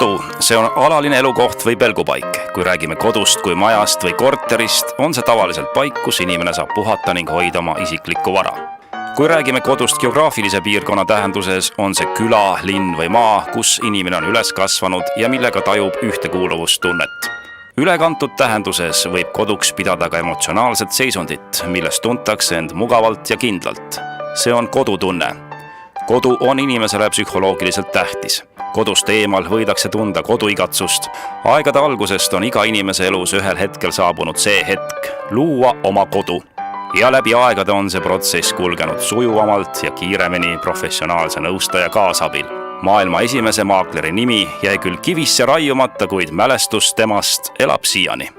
Kodu, see on alaline elukoht või pelgupaik. Kui räägime kodust kui majast või korterist, on see tavaliselt paik, kus inimene saab puhata ning hoida oma isiklikku vara. Kui räägime kodust geograafilise piirkonna tähenduses, on see küla, linn või maa, kus inimene on üles kasvanud ja millega tajub ühtekuuluvustunnet. Ülekantud tähenduses võib koduks pidada ka emotsionaalset seisundit, milles tuntakse end mugavalt ja kindlalt. See on kodutunne. Kodu on inimesele psühholoogiliselt tähtis. Kodust eemal võidakse tunda koduigatsust. Aegade algusest on iga inimese elus ühel hetkel saabunud see hetk luua oma kodu. Ja läbi aegade on see protsess kulgenud sujuvamalt ja kiiremini professionaalse nõustaja kaasabil. Maailma esimese maakleri nimi jäi küll kivisse raiumata, kuid mälestus temast elab siiani.